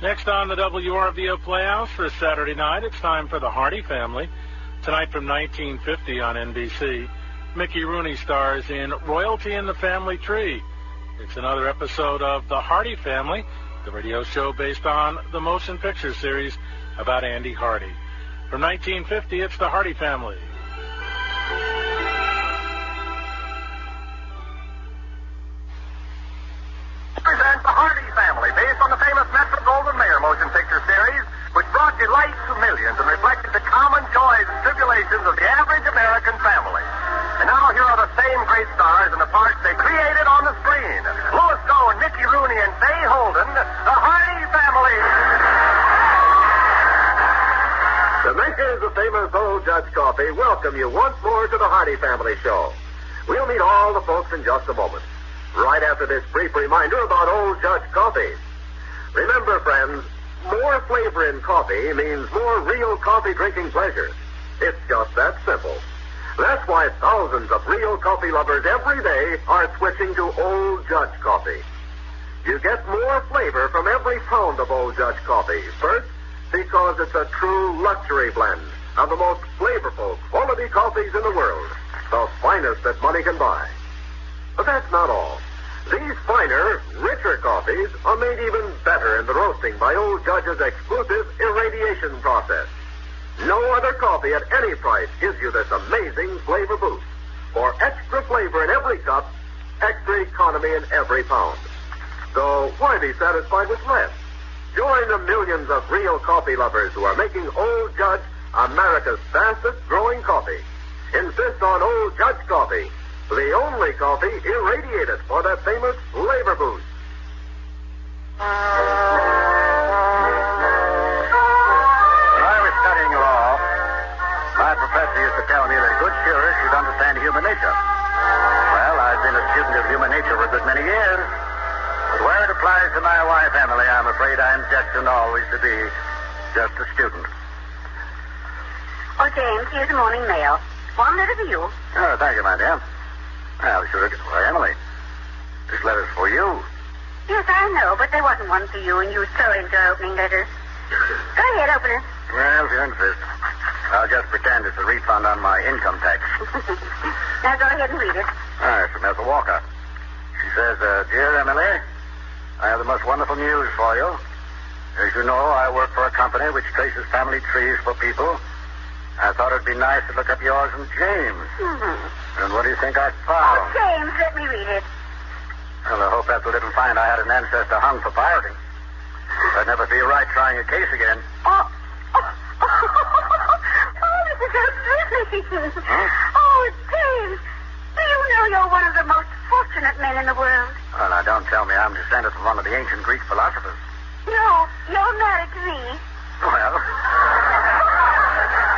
Next on the WRVO Playhouse this Saturday night, it's time for the Hardy Family. Tonight from 1950 on NBC, Mickey Rooney stars in Royalty in the Family Tree. It's another episode of The Hardy Family, the radio show based on the motion picture series about Andy Hardy. From 1950, it's The Hardy Family. Presents The Hardy Family, based on the famous Metro-Goldwyn-Mayer motion picture series, which brought delight to millions and reflected the common joys and tribulations of the average American family. And now here are the same great stars in the parts they created on the screen. Louis Gohn, Mickey Rooney, and Fay Holden, The Hardy Family. The makers of famous Old Judge Coffee welcome you once more to the Hardy Family Show. We'll meet all the folks in just a moment, right after this brief reminder about Old Judge Coffee. Remember, friends, more flavor in coffee means more real coffee drinking pleasure. It's just that simple. That's why thousands of real coffee lovers every day are switching to Old Judge Coffee. You get more flavor from every pound of Old Judge Coffee. First, because it's a true luxury blend of the most flavorful quality coffees in the world, the finest that money can buy. But that's not all. These finer, richer coffees are made even better in the roasting by Old Judge's exclusive irradiation process. No other coffee at any price gives you this amazing flavor boost. For extra flavor in every cup, extra economy in every pound. So why be satisfied with less? Join the millions of real coffee lovers who are making Old Judge America's fastest growing coffee. Insist on Old Judge Coffee, the only coffee irradiated for that famous flavor boost. When I was studying law, my professor used to tell me that a good jurist should understand human nature. Well, I've been a student of human nature for a good many years. But where it applies to my wife, Emily, I'm afraid I'm destined always to be just a student. Oh, James, here's the morning mail. One letter for you. Oh, thank you, my dear. Well, sure. Why, Emily, this letter's for you. Yes, I know, but there wasn't one for you, and you were so into opening letters. Go ahead, open it. Well, if you insist. I'll just pretend it's a refund on my income tax. Now go ahead and read it. It's from Ethel Walker. She says, Dear Emily, I have the most wonderful news for you. As you know, I work for a company which traces family trees for people. I thought it'd be nice to look up yours and James. Mm-hmm. And what do you think I found? Oh, James, let me read it. Well, I hope Ethel didn't find I had an ancestor hung for pirating. I'd never feel right trying a case again. Oh, this is so thrilling. Huh? Oh, James, do you know you're one of the most fortunate men in the world? Well, now, don't tell me I'm descended from one of the ancient Greek philosophers. No, you're married to me. Well,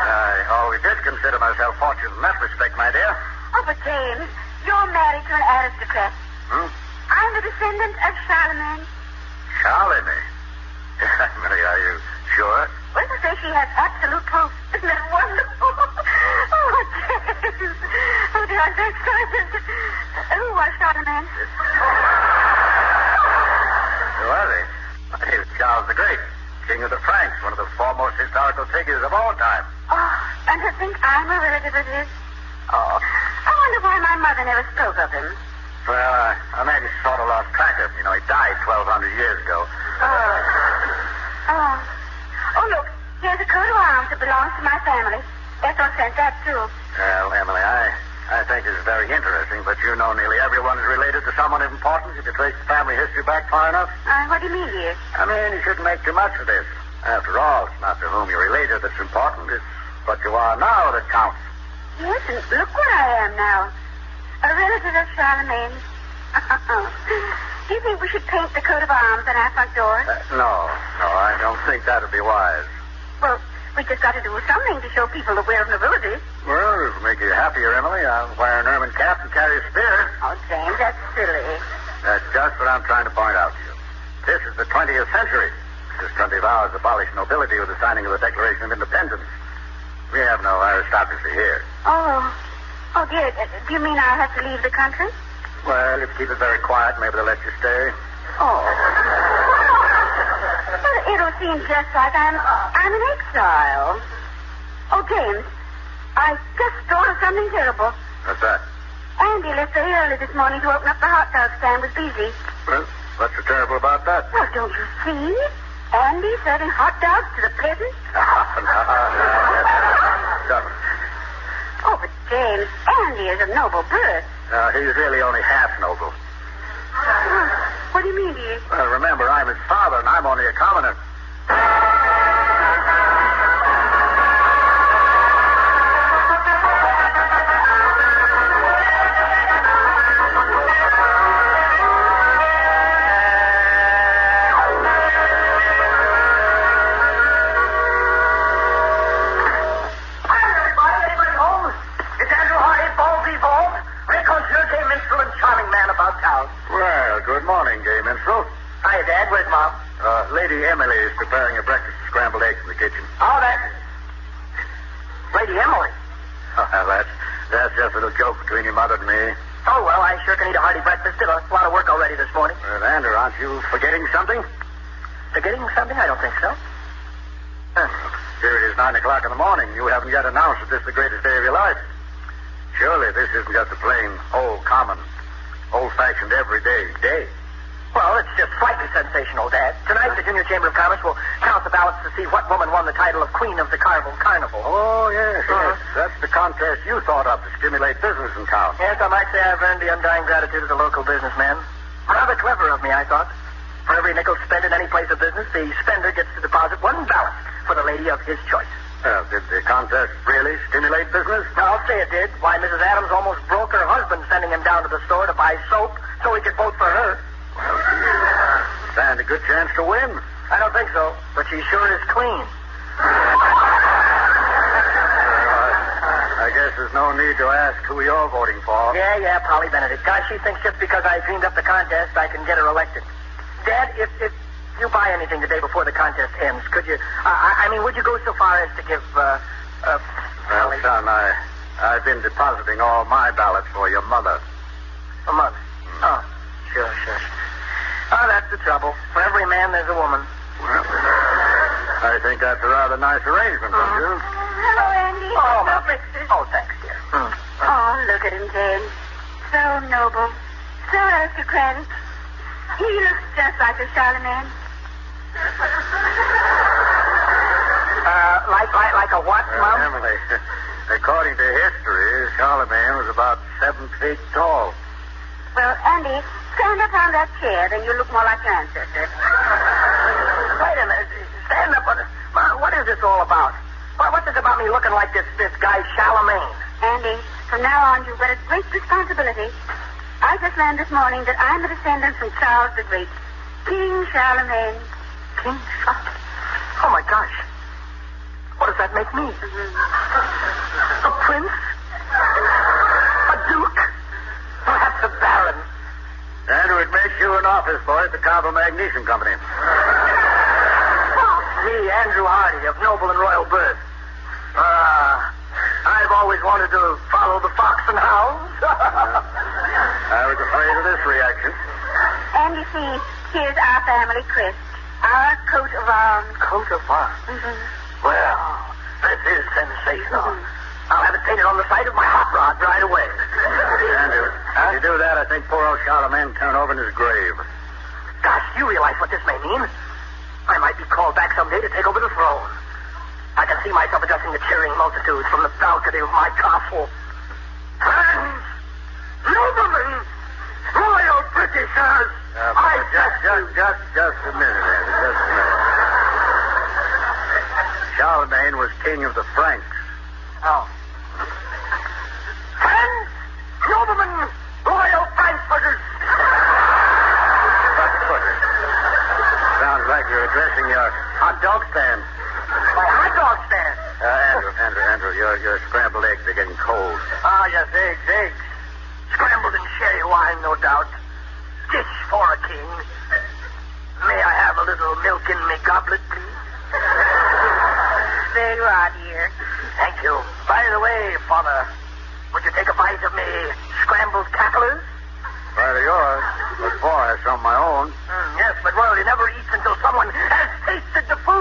I always did consider myself fortunate in that respect, my dear. Oh, but James, you're married to an aristocrat. I'm the descendant of Charlemagne. Charlemagne? Emily, are you sure? Well, to say she has absolute proof. Isn't that wonderful? Oh, James. Oh, dear, I'm so excited. Who was Charlemagne? Who was he? He was Charles the Great, King of the Franks, one of the foremost historical figures of all time. Oh, and to think I'm a relative of his. Oh, I wonder why my mother never spoke of him. Well, I maybe sort of lost track of him. You know, he died 1,200 years ago. Oh, look, here's a coat of arms that belongs to my family. Ethel sent that, too. Well, Emily, I think it's very interesting, but you know nearly everyone is related to someone of importance if you trace the family history back far enough. What do you mean, dear? I mean, you shouldn't make too much of this. After all, it's not to whom you're related that's important. It's what you are now that counts. Yes, and look what I am now. A relative of Charlemagne. Do you think we should paint the coat of arms on our front door? No, I don't think that would be wise. Well, we just got to do something to show people that we're of nobility. Well, it'll make you happier, Emily. I'll wear an ermine cap and carry a spear. Oh, James, that's silly. That's just what I'm trying to point out to you. This is the 20th century. This country vows abolished nobility with the signing of the Declaration of Independence. We have no aristocracy here. Oh, dear. Do you mean I'll have to leave the country? Well, if you keep it very quiet, maybe they'll let you stay. Oh. But it seem just like I'm in exile. Oh, James, I just thought of something terrible. What's that? Andy left very early this morning to open up the hot dog stand with Beezy. Well, what's so terrible about that? Well, don't you see? Andy serving hot dogs to the peasants? No. Oh, but James, Andy is of noble birth. He's really only half noble. What do you mean, dear? Well, remember, I'm his father, and I'm only a commoner. Good morning, gay minstrel. Hiya, Dad. Where's Mom? Lady Emily is preparing a breakfast of scrambled eggs in the kitchen. Oh, Lady Emily. Oh, that's just a little joke between your mother and me. Oh, well, I sure can eat a hearty breakfast. Did a lot of work already this morning. Andrew, aren't you forgetting something? Forgetting something? I don't think so. Here it is 9 o'clock in the morning. You haven't yet announced that this is the greatest day of your life. Surely this isn't just a plain, common, old-fashioned, everyday day. Well, it's just slightly sensational, Dad. Tonight, the Junior Chamber of Commerce will count the ballots to see what woman won the title of Queen of the Carnival. Oh, yes, yes. That's the contest you thought of to stimulate business in town. Yes, I might say I've earned the undying gratitude of the local businessman. Rather clever of me, I thought. For every nickel spent in any place of business, the spender gets to deposit one ballot for the lady of his choice. Did the contest really stimulate business? I'll say it did. Why, Mrs. Adams almost broke her husband sending him down to the store to buy soap so he could vote for her. Well, she stand a good chance to win. I don't think so, but she sure is clean. I guess there's no need to ask who you're voting for. Yeah, Polly Benedict. Gosh, she thinks just because I dreamed up the contest, I can get her elected. Dad, if you buy anything the day before the contest ends, could you... would you go so far as to give, Well, son, I've been depositing all my ballots for your mother. A mother? Oh, sure. Oh, that's the trouble. For every man, there's a woman. Well, I think that's a rather nice arrangement, don't you? Hello, Andy. Oh, no breakfast. Oh, thanks, dear. Oh, look at him, James. So noble. So aristocratic. He looks just like a Charlemagne. Like a what, Mom? Emily, according to history, Charlemagne was about 7 feet tall. Well, Andy, stand up on that chair, then you look more like your ancestor. Wait a minute. Stand up. Mom, what is this all about? What's this about me looking like this guy Charlemagne? Andy, from now on, you've got a great responsibility. I just learned this morning that I'm a descendant from Charles the Great. King Charlemagne. King Charlemagne? Oh, my gosh. What does that make me? A prince? A duke? Perhaps a baron? Andrew, it makes you an office boy at the Carvel Magnesium Company. Me, Andrew Hardy, of noble and royal birth. I've always wanted to follow the fox and hounds. I was afraid of this reaction. And you see, here's our family crest. Our coat of arms. Coat of arms? Mm-hmm. Well, this is sensational. I'll have it painted on the side of my hot rod right away. Andrew, if you do that, I think poor old Charlemagne turn over in his grave. Gosh, you realize what this may mean? I might be called back someday to take over the throne. I can see myself addressing the cheering multitudes from the balcony of my castle. Friends, noblemen, royal Britishers, Just a minute, Andrew, just a minute. Charlemagne was king of the Franks. Oh. Friends, noblemen, royal Frankfurters. Frankfurters. Sounds like you're addressing your hot dog stand. My hot dog stand. Andrew, your scrambled eggs are getting cold. Ah, yes, eggs. Scrambled in sherry wine, no doubt. Dish for a king. May I have a little milk in me goblet, please? There you are, dear. Thank you. By the way, Father, would you take a bite of me scrambled cacklers? Right of yours. Before I have some of my own. Yes, but royalty never eats until someone has tasted the food.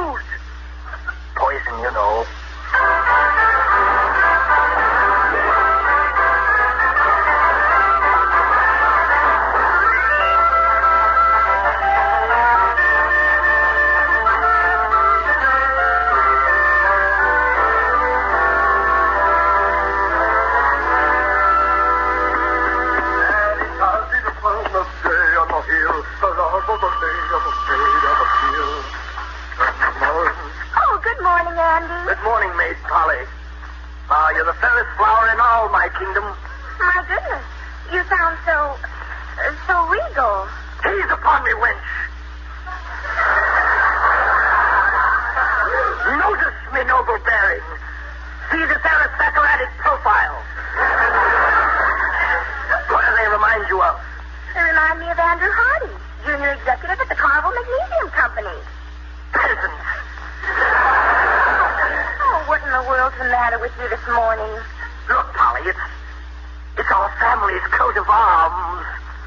You're the fairest flower in all my kingdom. My goodness. You sound so regal. Gaze upon me, wench. Notice me noble bearing. See this aristocratic profile. What do they remind you of? They remind me of Andrew Hardy, junior executive at the Carnival Magnesium Company. Peasant. Oh, what in the world's the matter with you this morning? Look, Polly, it's our family's coat of arms.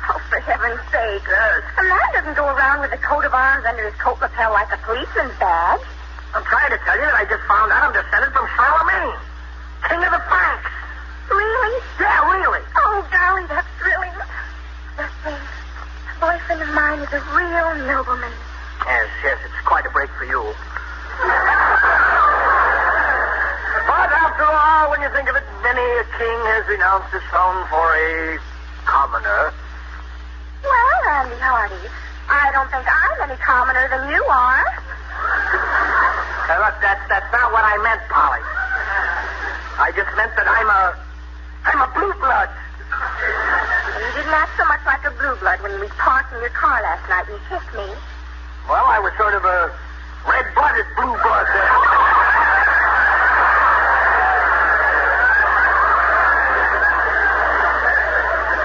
Oh, for heaven's sake. Yes. A man doesn't go around with a coat of arms under his coat lapel like a policeman's badge. I'm trying to tell you that I just found out I'm descended from Charlemagne, king of the Franks. Really? Yeah, really. Oh, golly, that's thrilling. Let's see. A boyfriend of mine is a real nobleman. Yes, it's quite a break for you. But after all, when you think of it, many a king has renounced his throne for a commoner. Well, Andy Hardy, I don't think I'm any commoner than you are. Now, look, that's not what I meant, Polly. I just meant that I'm a blue blood. You didn't act so much like a blue blood when we parked in your car last night and you kissed me. Well, I was sort of a red-blooded blue blood. I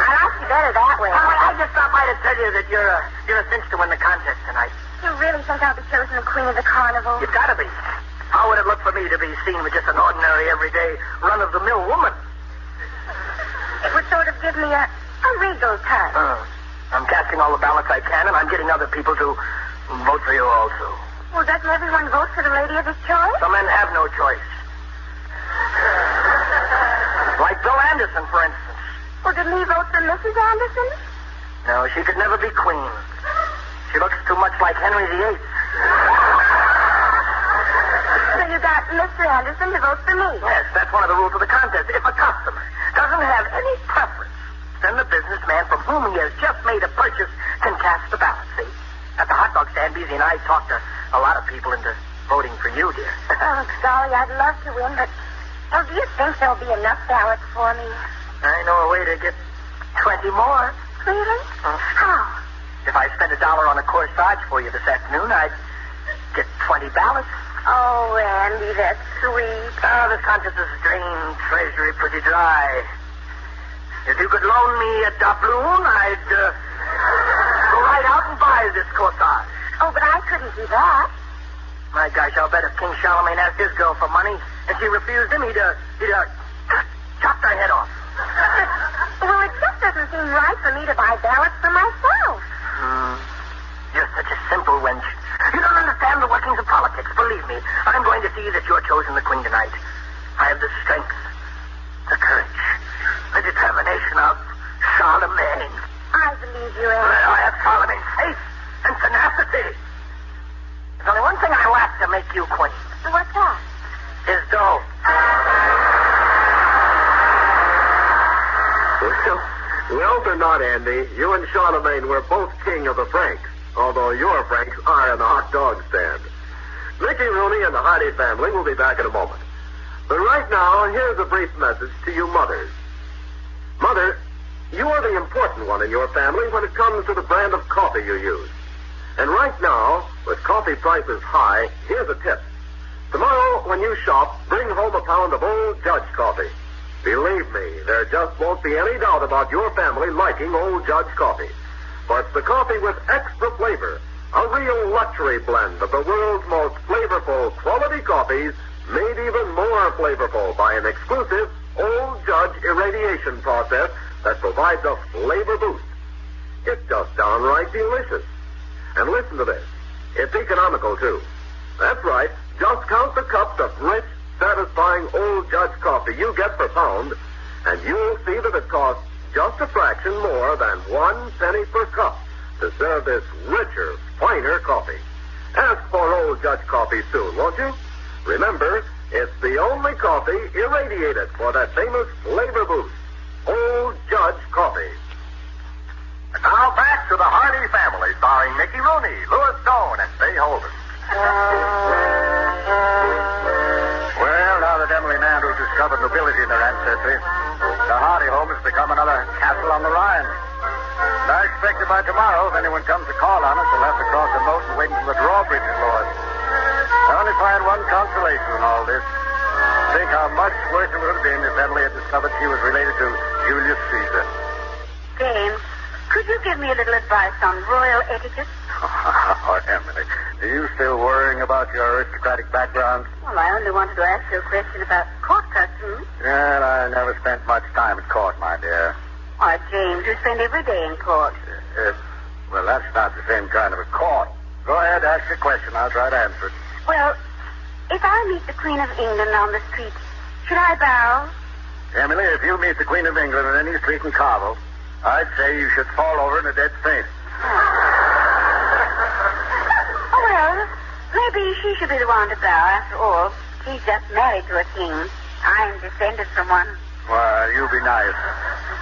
like you better that way. I just stopped by to tell you that you're a cinch to win the contest tonight. You really think I'll be chosen the queen of the carnival? You've got to be. How would it look for me to be seen with just an ordinary, everyday, run-of-the-mill woman? It would sort of give me a regal touch. I'm casting all the ballots I can, and I'm getting other people to vote for you also. Well, doesn't everyone vote for the lady of his choice? Some men have no choice. Like Bill Anderson, for instance. Well, didn't he vote for Mrs. Anderson? No, she could never be queen. She looks too much like Henry VIII. So you got Mr. Anderson to vote for me? Yes, that's one of the rules of the contest. If a customer doesn't have any preference, then the businessman from whom he has just made a purchase can cast the ballot, see? At the hot dog stand, Beezy and I talked a lot of people into voting for you, dear. Oh, golly, I'd love to win, but do you think there'll be enough ballots for me? I know a way to get 20 more. Really? How? If I spent $1 on a corsage for you this afternoon, I'd get 20 ballots. Oh, Andy, that's sweet. Oh, this contest has drained Treasury pretty dry. If you could loan me a doubloon, I'd go right out and buy this corsage. Oh, but I couldn't do that. My gosh, I'll bet if King Charlemagne asked his girl for money and she refused him, he'd chop her head off. Well, it just doesn't seem right for me to buy ballots for myself. You're such a simple wench. You don't understand the workings of politics. Believe me, I'm going to see that you're chosen the queen tonight. I have the strength, the courage, the determination of Charlemagne. I believe you, Andy. I have Charlemagne's faith and tenacity. There's only one thing I lack to make you queen. What's that? His dough. Well or not, Andy, you and Charlemagne were both king of the Franks, although your Franks are in the hot dog stand. Mickey Rooney and the Hardy family will be back in a moment. But right now, here's a brief message to you mothers. Mother, you are the important one in your family when it comes to the brand of coffee you use. And right now, with coffee prices high, here's a tip. Tomorrow, when you shop, bring home a pound of Old Judge coffee. Believe me, there just won't be any doubt about your family liking Old Judge coffee. For it's the coffee with extra flavor, a real luxury blend of the world's most flavorful quality coffees, made even more flavorful by an exclusive Old Judge irradiation process that provides a flavor boost. It's just downright delicious. And listen to this. It's economical, too. That's right. Just count the cups of rich, satisfying Old Judge coffee you get per pound, and you'll see that it costs just a fraction more than 1 penny per cup to serve this richer, finer coffee. Ask for Old Judge coffee soon, won't you? Remember, it's the only coffee irradiated for that famous flavor boost. Old Judge coffee. And now back to the Hardy family, starring Mickey Rooney, Louis Stone, and Fay Holden. Well, now that Emily and Andrew just discovered nobility in their ancestry. The Hardy home has become another castle on the Rhine. And I expect that by tomorrow, if anyone comes to call on us, they'll have to cross the moat and wait until the drawbridge is lowered. I only find one consolation in all this. Think how much worse it would have been if Emily had discovered she was related to Julius Caesar. James, could you give me a little advice on royal etiquette? Oh, Emily, are you still worrying about your aristocratic background? Well, I only wanted to ask you a question about court customs. Well, I never spent much time at court, my dear. Why, James, you spend every day in court. Well, that's not the same kind of a court. Go ahead, ask your question. I'll try to answer it. Well, if I meet the Queen of England on the street, should I bow? Emily, if you meet the Queen of England on any street in Carvel, I'd say you should fall over in a dead faint. Oh, well, maybe she should be the one to bow. After all, she's just married to a king. I'm descended from one. Well, you be nice.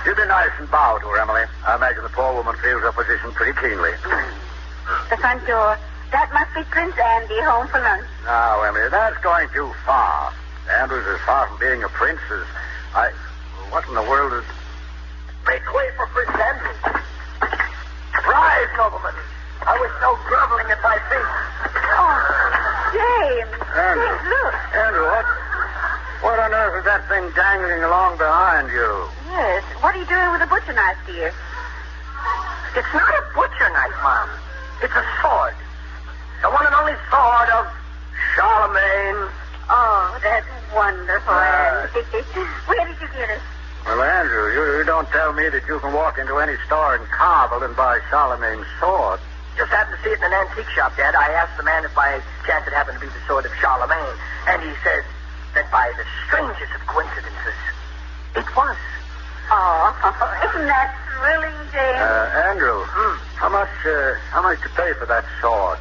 You be nice and bow to her, Emily. I imagine the poor woman feels her position pretty keenly. The front door. That must be Prince Andy home for lunch. Now, Emily, that's going too far. Andrew's as far from being a prince as What in the world is... Make way for Prince Andrew. Rise, noblemen. I was so groveling at my feet. Oh, James. Andrew. James, look. Andrew, what on earth is that thing dangling along behind you? Yes. What are you doing with a butcher knife, dear? It's not a butcher knife, Mom. It's a sword. The one and only sword of Charlemagne. Oh, that's wonderful, Andy. Where did you get it? Well, Andrew, you don't tell me that you can walk into any store in Carvel and buy Charlemagne's sword. Just happened to see it in an antique shop, Dad. I asked the man if by chance it happened to be the sword of Charlemagne, and he said that by the strangest of coincidences, it was. Oh, isn't that thrilling, James? Andrew, how much to pay for that sword?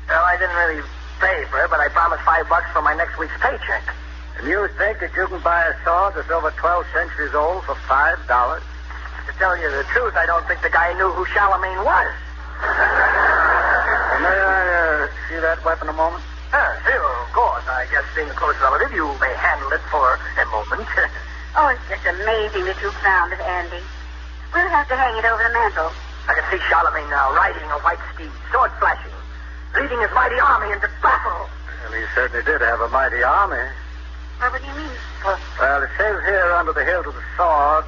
Well, I didn't really pay for it, but I promised $5 for my next week's paycheck. And you think that you can buy a sword that's over 12 centuries old for $5? To tell you the truth, I don't think the guy knew who Charlemagne was. May I see that weapon a moment? Sure, of course. I guess being a close relative, you may handle it for a moment. Oh, it's just amazing that you found it, Andy. We'll have to hang it over the mantel. I can see Charlemagne now, riding a white steed, sword flashing, leading his mighty army into battle. Well, he certainly did have a mighty army. What do you mean? Well, it says here under the hilt of the sword,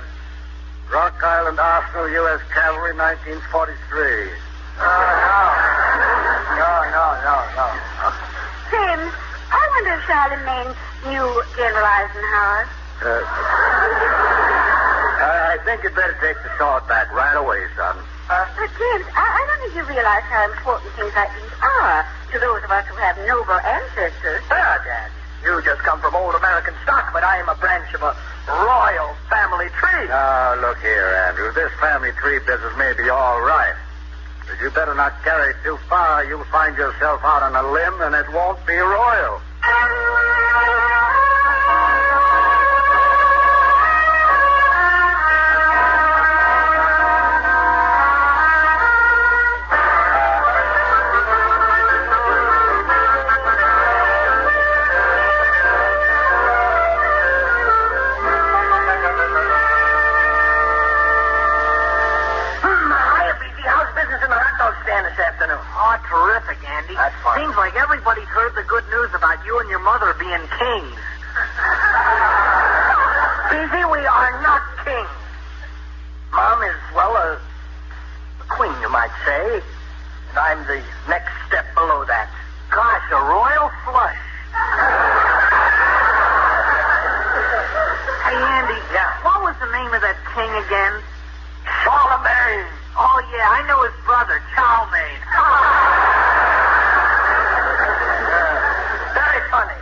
Rock Island Arsenal, U.S. Cavalry, 1943. No. James, I wonder if Charlemagne knew General Eisenhower. I think you'd better take the sword back right away, son. But, James, I don't think you realize how important things like these are to those of us who have noble ancestors. Dad, you just come from old American stock, but I am a branch of a royal family tree. Now, look here, Andrew. This family tree business may be all right, but you better not carry it too far. You'll find yourself out on a limb, and it won't be royal. Terrific, Andy. That's fine. Seems like everybody's heard the good news about you and your mother being kings. Busy, we are not kings. Mom is, well, a queen, you might say. And I'm the next step below that. Gosh, a royal flush. Hey, Andy. Yeah? What was the name of that king again? Charlemagne. Oh, yeah, I know his brother, Charlemagne. Very funny.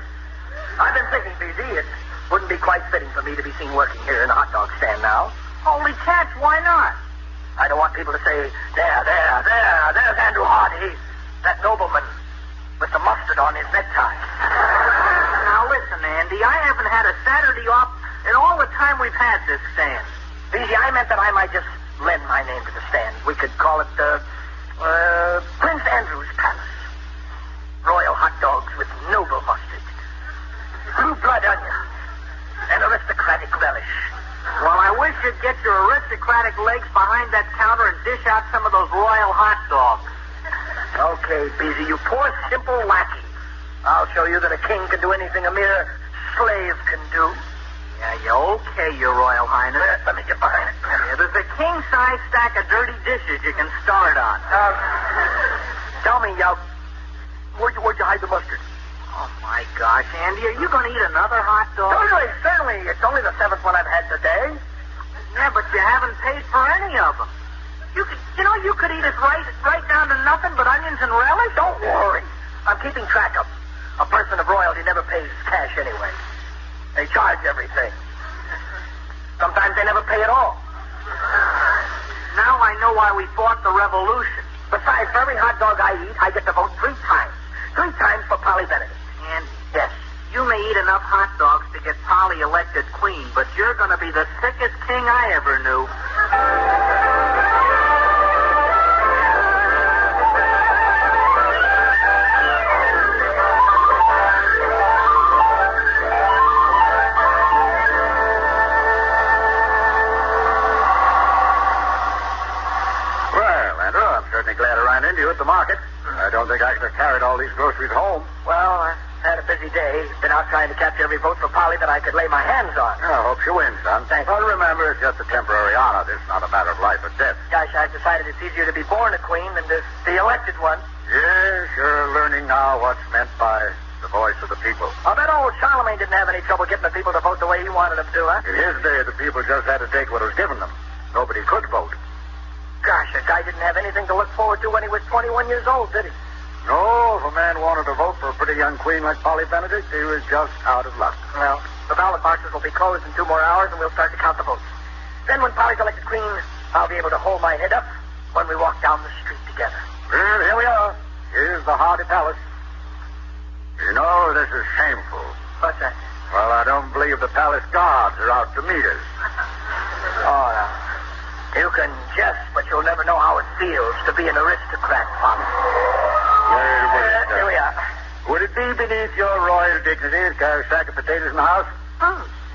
I've been thinking, BZ, it wouldn't be quite fitting for me to be seen working here in a hot dog stand now. Holy cats, why not? I don't want people to say, there's Andrew Hardy, that nobleman with the mustard on his necktie. Now, listen, Andy, I haven't had a Saturday off in all the time we've had this stand. BZ, I meant that I might just lend my name to the stand. We could call it, Prince Andrew's Palace. Royal hot dogs with noble mustard. Blue blood onion. should get your aristocratic legs behind that counter and dish out some of those royal hot dogs. Okay, Beezy, you poor, simple lackey. I'll show you that a king can do anything a mere slave can do. Yeah, okay, Your Royal Highness. Let me get behind it. Yeah, there's a king-size stack of dirty dishes you can start on. Tell me, where'd you hide the mustard? Oh, my gosh, Andy, are you going to eat another hot dog? Certainly. It's only the 7th one I've had today. Yeah, but you haven't paid for any of them. You could eat it right down to nothing but onions and relish. Don't worry. I'm keeping track of them. A person of royalty never pays cash anyway. They charge everything. Sometimes they never pay at all. Now I know why we fought the revolution. Besides, for every hot dog I eat, I get to vote 3 times. 3 times for Polly Benedict. And yes, you may eat enough hot dogs to get Polly elected queen, but you're going to be the sickest king I ever knew. Glad to run into you at the market. I don't think I could have carried all these groceries home. Well, I had a busy day. Been out trying to capture every vote for Polly that I could lay my hands on. I hope she wins, son. Thanks. Well, remember, it's just a temporary honor. This is not a matter of life or death. Gosh, I've decided it's easier to be born a queen than to be elected one. Yes, you're learning now what's meant by the voice of the people. I bet old Charlemagne didn't have any trouble getting the people to vote the way he wanted them to, huh? In his day, the people just had to take what was given them. Nobody could vote. Gosh, a guy didn't have anything to look forward to when he was 21 years old, did he? No, if a man wanted to vote for a pretty young queen like Polly Benedict, he was just out of luck. Well, the ballot boxes will be closed in 2 more hours, and we'll start to count the votes. Then when Polly's elected queen, I'll be able to hold my head up when we walk down the street together. Well, here we are. Here's the Hardy Palace. You know, this is shameful. What's that? Well, I don't believe the palace guards are out to meet us. Oh, no. You can jest, but you'll never know how it feels to be an aristocrat, Father. Here we are. Would it be beneath your royal dignity to carry a sack of potatoes in the house?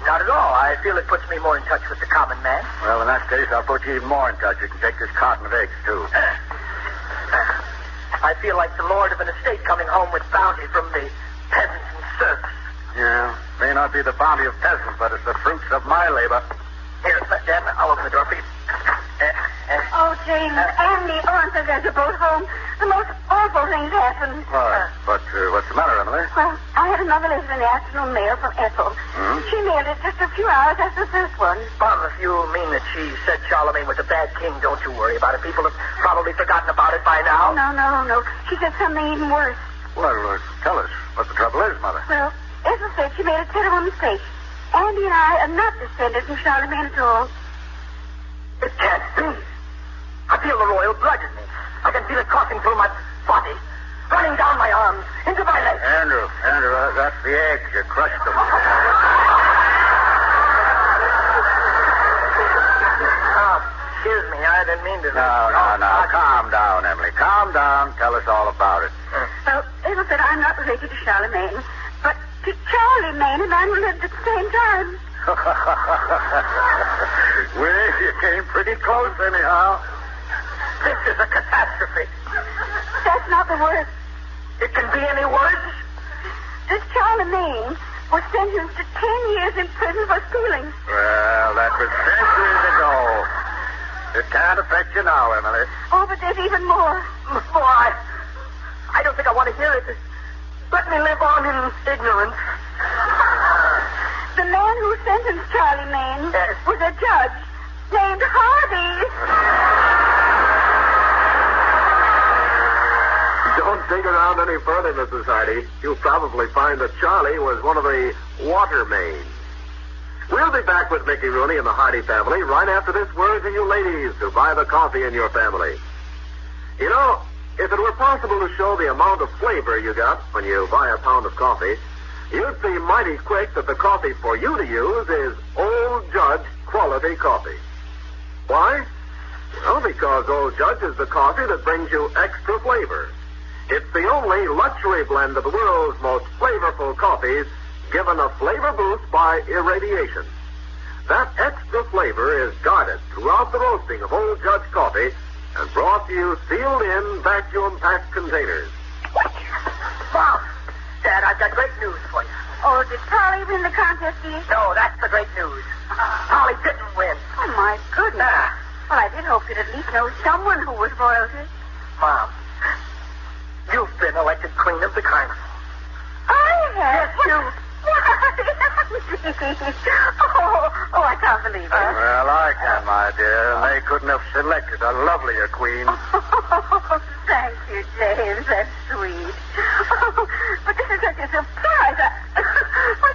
Not at all. I feel it puts me more in touch with the common man. Well, in that case, I'll put you even more in touch. You can take this carton of eggs, too. I feel like the lord of an estate coming home with bounty from the peasants and serfs. Yeah, may not be the bounty of peasants, but it's the fruits of my labor. Here, Dan, I'll open the door for you. Oh, James, Andy, Aunt says there's a boat home. The most awful things happened. But what's the matter, Emily? Well, I had another letter in the afternoon mail from Ethel. Hmm? She mailed it just a few hours after the first one. Mom, if you mean that she said Charlemagne was a bad king, don't you worry about it. People have probably forgotten about it by now. No. She said something even worse. Well, tell us what the trouble is, Mother. Well, Ethel said she made a terrible mistake. Andy and I are not descended from Charlemagne at all. It can't be. I feel the royal blood in me. I can feel it coursing through my body, running down my arms, into my legs. Andrew, that's the eggs. You crushed them. Excuse me, I didn't mean to. No. Calm down, Emily. Calm down. Tell us all about it. Well, Ethel said I'm not related to Charlemagne, but to Charlie Maine, and I lived at the same time. Well, you came pretty close anyhow. This is a catastrophe. That's not the worst. It can be any worse. This Charlemagne was sentenced to 10 years in prison for stealing. Well, that was centuries ago. It can't affect you now, Emily. Oh, but there's even more. More? I don't think I want to hear it. Let me live on in ignorance. The man who sentenced Charlie Maine was a judge named Hardy. Don't dig around any further, Mrs. Hardy. You'll probably find that Charlie was one of the water mains. We'll be back with Mickey Rooney and the Hardy family right after this word to you ladies who buy the coffee in your family. You know, if it were possible to show the amount of flavor you got when you buy a pound of coffee, you'd see mighty quick that the coffee for you to use is Old Judge quality coffee. Why? Well, because Old Judge is the coffee that brings you extra flavor. It's the only luxury blend of the world's most flavorful coffees given a flavor boost by irradiation. That extra flavor is guarded throughout the roasting of Old Judge coffee and brought to you sealed in vacuum-packed containers. Mom, Dad, I've got great news for you. Oh, did Polly win the contest, dear? No, that's the great news. Polly didn't win. Oh, my goodness. Well, I did hope you'd at least know someone who was royalty. Mom, you've been elected Queen of the Carnival. I have? Yes, you. Oh, I can't believe it. Well, I can, my dear. They couldn't have selected a lovelier queen. Oh, thank you, James. That's sweet. Oh, but this is such a surprise. I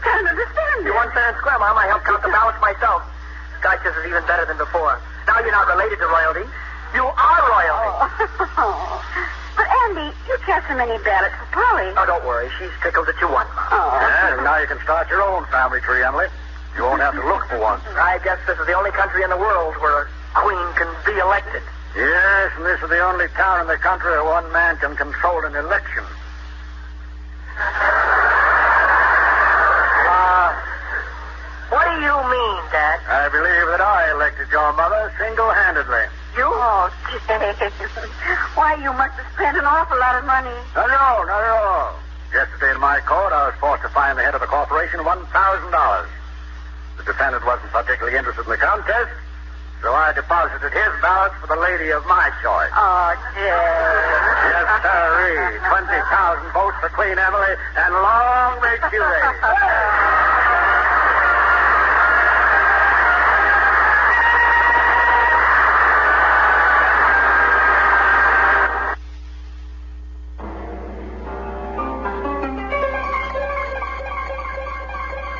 can't understand it. You won fair and square, Mom. I helped count the ballots myself. Gosh, this is even better than before. Now you're not related to royalty. You are royalty. Oh. But, Andy, you cast so many ballots for Polly. Oh, don't worry. She's tickled that you won, Mom. Oh. And now you can start your own family tree, Emily. You won't have to look for one. I guess this is the only country in the world where a queen can be elected. Yes, and this is the only town in the country where one man can control an election. What do you mean, Dad? I believe that I elected your mother single-handedly. You? Oh, James. Why, you must have spent an awful lot of money. No, not at all. Yesterday in my court, I was forced to fine the head of the corporation $1,000. The defendant wasn't particularly interested in the contest, so I deposited his ballots for the lady of my choice. Oh, James. Yes, sirree. 20,000 votes for Queen Emily, and long may she reign.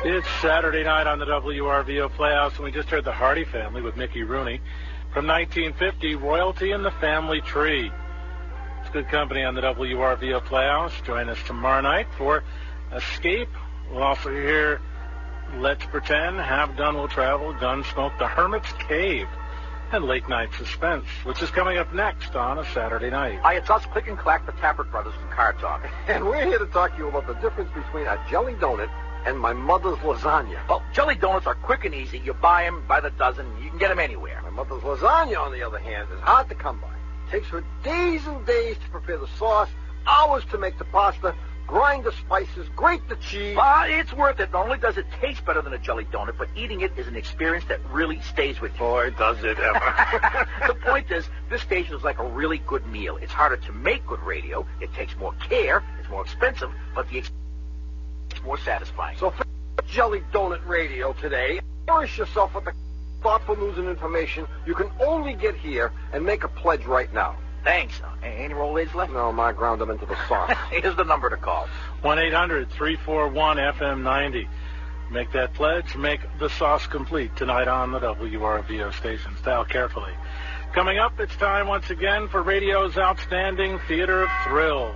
It's Saturday night on the WRVO Playhouse, and we just heard the Hardy Family with Mickey Rooney from 1950, Royalty in the Family Tree. It's good company on the WRVO Playhouse. Join us tomorrow night for Escape. We'll also hear Let's Pretend, Have Done Will Travel, Gunsmoke, The Hermit's Cave, and Late Night Suspense, which is coming up next on a Saturday night. Hi, it's us, Click and Clack, the Tappert Brothers from Car Talk. And we're here to talk to you about the difference between a jelly donut and my mother's lasagna. Well, jelly donuts are quick and easy. You buy them by the dozen. You can get them anywhere. My mother's lasagna, on the other hand, is hard to come by. It takes her days and days to prepare the sauce, hours to make the pasta, grind the spices, grate the cheese. But it's worth it. Not only does it taste better than a jelly donut, but eating it is an experience that really stays with you. Boy, does it ever. The point is, this station is like a really good meal. It's harder to make good radio. It takes more care. It's more expensive, but the experience is more satisfying. So for jelly donut radio today, nourish yourself with the thoughtful news and information you can only get here, and make a pledge right now. Thanks. Any roll ladies left? No, I ground them into the sauce. Here's the number to call. 1-800-341-FM90. Make that pledge. Make the sauce complete tonight on the WRVO stations. Dial carefully. Coming up, it's time once again for radio's outstanding theater of thrills.